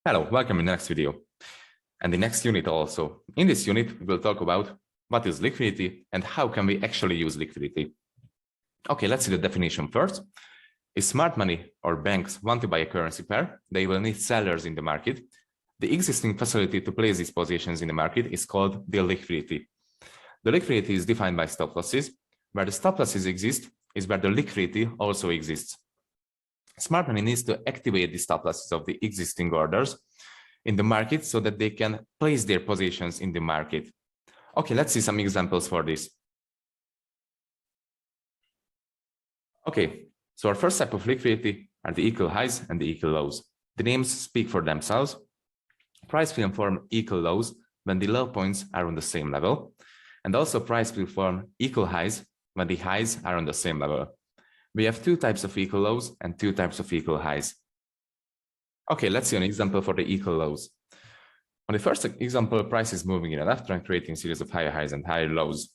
Hello, welcome in the next video and the next unit also. In this unit, we will talk about what is liquidity and how can we actually use liquidity. Okay, let's see the definition first. If smart money or banks want to buy a currency pair, they will need sellers in the market. The existing facility to place these positions in the market is called the liquidity. The liquidity is defined by stop losses. Where the stop losses exist is where the liquidity also exists. Smart money needs to activate the stop losses of the existing orders in the market so that they can place their positions in the market. Okay, let's see some examples for this. Okay, so our first type of liquidity are the equal highs and the equal lows. The names speak for themselves. Price will form equal lows when the low points are on the same level, and also price will form equal highs when the highs are on the same level. We have two types of equal lows and two types of equal highs. Okay, let's see an example for the equal lows. On the first example, price is moving in a left trend, creating a series of higher highs and higher lows.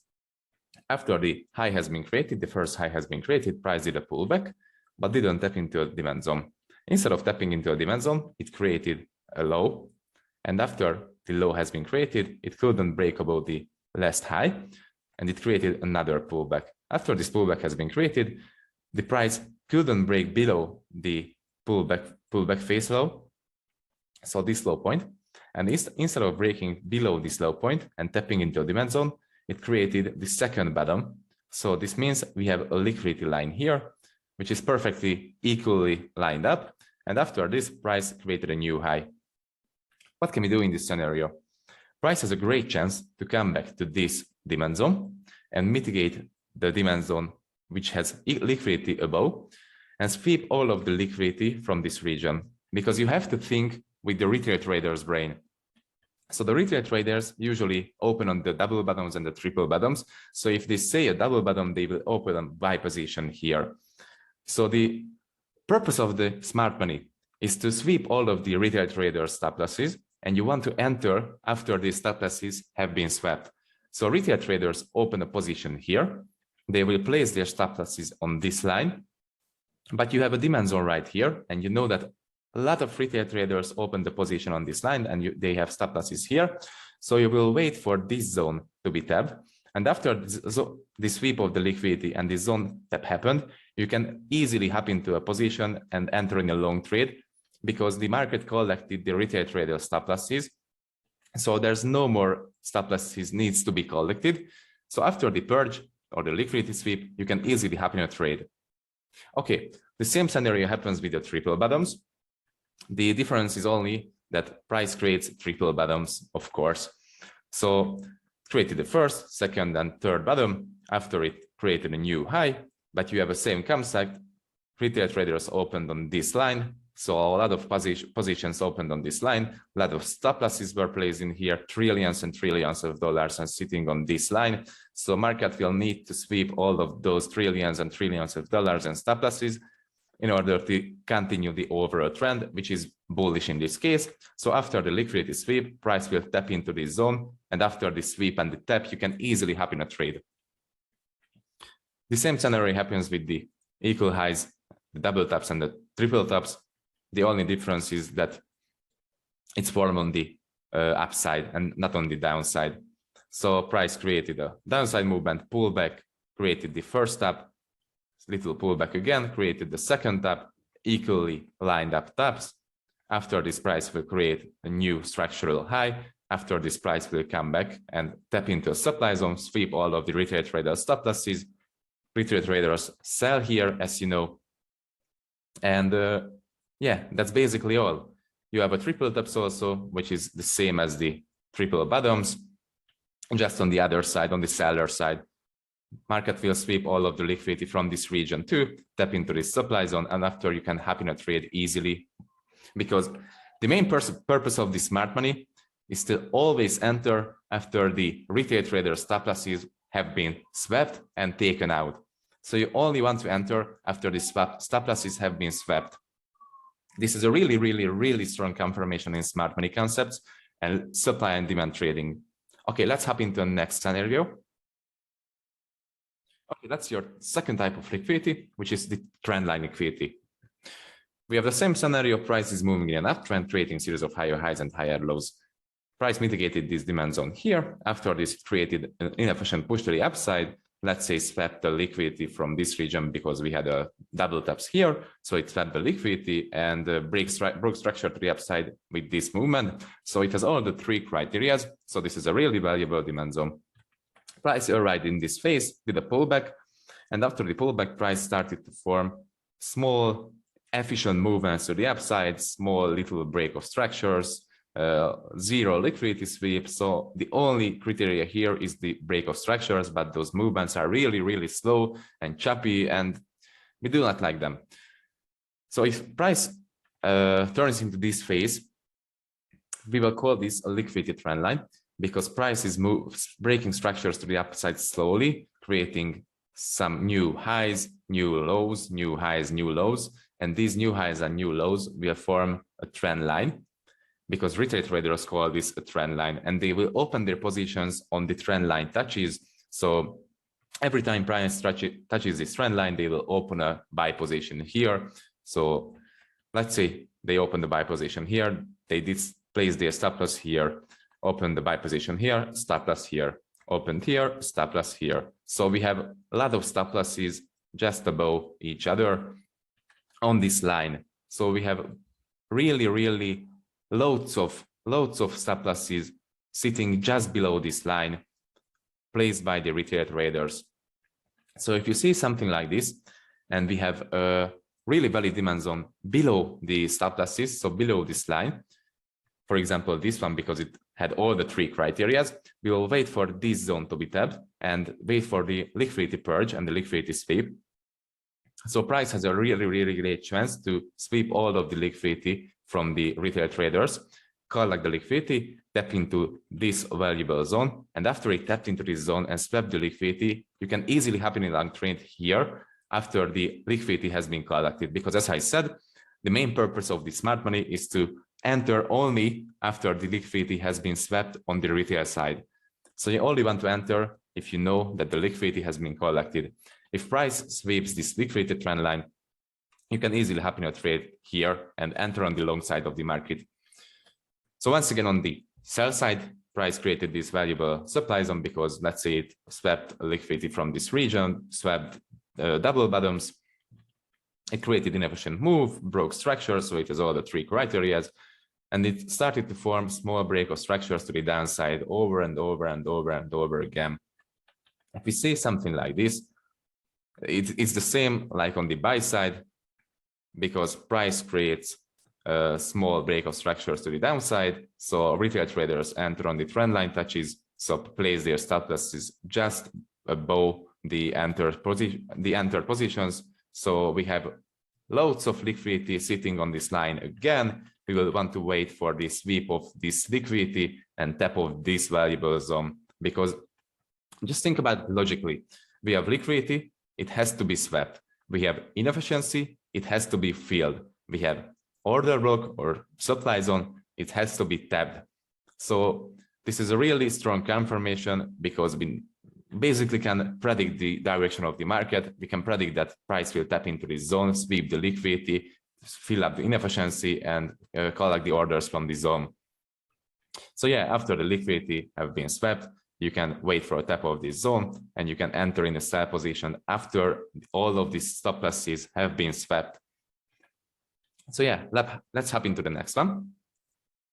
After the high has been created, the first high has been created, price did a pullback, but didn't tap into a demand zone. Instead of tapping into a demand zone, it created a low. And after the low has been created, it couldn't break above the last high, and it created another pullback. After this pullback has been created, the price couldn't break below the pullback phase low, so this low point. And instead of breaking below this low point and tapping into a demand zone, it created the second bottom. So this means we have a liquidity line here, which is perfectly equally lined up. And after this, price created a new high. What can we do in this scenario? Price has a great chance to come back to this demand zone and mitigate the demand zone which has liquidity above, and sweep all of the liquidity from this region, because you have to think with the retail trader's brain. So the retail traders usually open on the double bottoms and the triple bottoms. So if they say a double bottom, they will open a buy position here. So the purpose of the smart money is to sweep all of the retail traders' stop losses, and you want to enter after the stop losses have been swept. So retail traders open a position here. They will place their stop losses on this line, but you have a demand zone right here, and you know that a lot of retail traders open the position on this line, and they have stop losses here. So you will wait for this zone to be tapped, and after the sweep of the liquidity and this zone tap happened, you can easily hop into a position and enter in a long trade, because the market collected the retail trader stop losses. So there's no more stop losses needs to be collected. So after the purge or the liquidity sweep, you can easily hop in a trade. Okay, the same scenario happens with the triple bottoms. The difference is only that price creates triple bottoms, of course. So created the first, second, and third bottom. After it created a new high, but you have the same concept. Retail traders opened on this line. So a lot of positions opened on this line. A lot of stop losses were placed in here, trillions and trillions of dollars and sitting on this line. So market will need to sweep all of those trillions and trillions of dollars and stop losses in order to continue the overall trend, which is bullish in this case. So after the liquidity sweep, price will tap into this zone. And after the sweep and the tap, you can easily hop in a trade. The same scenario happens with the equal highs, the double taps and the triple taps. The only difference is that it's formed on the upside and not on the downside. So price created a downside movement, pullback, created the first tap, little pullback again, created the second tap, equally lined up taps. After this, price will create a new structural high. After this, price will come back and tap into a supply zone, sweep all of the retail traders stop losses. Retail traders sell here, as you know. And yeah, that's basically all. You have a triple taps also, which is the same as the triple bottoms, just on the other side, on the seller side. Market will sweep all of the liquidity from this region too, tap into this supply zone, and after you can hop in a trade easily. Because the main purpose of the smart money is to always enter after the retail trader stop losses have been swept and taken out. So you only want to enter after the stop losses have been swept. This is a really, really, really strong confirmation in smart money concepts and supply and demand trading. Okay, let's hop into the next scenario. Okay, that's your second type of liquidity, which is the trendline liquidity. We have the same scenario, price is moving in an uptrend, creating series of higher highs and higher lows. Price mitigated this demand zone here. After this, it created an inefficient push to the upside. Let's say swept the liquidity from this region because we had a double taps here. So it swept the liquidity and broke structure to the upside with this movement. So it has all the three criteria. So this is a really valuable demand zone. Price arrived in this phase with a pullback. And after the pullback, price started to form small, efficient movements to the upside, small little break of structures, zero liquidity sweep. So the only criteria here is the break of structures, but those movements are really, really slow and choppy, and we do not like them. So if price turns into this phase, we will call this a liquidity trend line, because price is breaking structures to the upside slowly, creating some new highs, new lows, new highs, new lows, and these new highs and new lows will form a trend line, because retail traders call this a trend line, and they will open their positions on the trend line touches. So every time price touches this trend line, they will open a buy position here. So let's say they open the buy position here, they did place their stop loss here, open the buy position here, stop loss here, opened here, stop loss here. So we have a lot of stop losses just above each other on this line. So we have really loads of stop losses sitting just below this line placed by the retail traders. So if you see something like this, and we have a really valid demand zone below the stop losses, so below this line, for example, this one, because it had all the three criteria, we will wait for this zone to be tapped and wait for the liquidity purge and the liquidity sweep. So price has a really great chance to sweep all of the liquidity from the retail traders, collect the liquidity, tap into this valuable zone, and after it tapped into this zone and swept the liquidity, you can easily hop in a long trade here after the liquidity has been collected. Because as I said, the main purpose of the smart money is to enter only after the liquidity has been swept on the retail side. So you only want to enter if you know that the liquidity has been collected. If price sweeps this liquidity trend line, you can easily hop in a trade here and enter on the long side of the market. So once again, on the sell side, price created this valuable supply zone because let's say it swept liquidity from this region, swept double bottoms, it created inefficient move, broke structure, so it has all the three criteria, and it started to form small break of structures to the downside over and over again. If we say something like this, it's the same like on the buy side, because price creates a small break of structures to the downside. So retail traders enter on the trend line touches, so place their stop losses just above the entered positions. So we have loads of liquidity sitting on this line again. We will want to wait for the sweep of this liquidity and tap of this valuable zone, because just think about it logically. We have liquidity, it has to be swept. We have inefficiency, it has to be filled. We have order block or supply zone, it has to be tapped. So this is a really strong confirmation, because we basically can predict the direction of the market. We can predict that price will tap into this zone, sweep the liquidity, fill up the inefficiency, and collect the orders from the zone. So yeah, after the liquidity have been swept, you can wait for a tap of this zone, and you can enter in a sell position after all of these stop losses have been swept. So yeah, let's hop into the next one.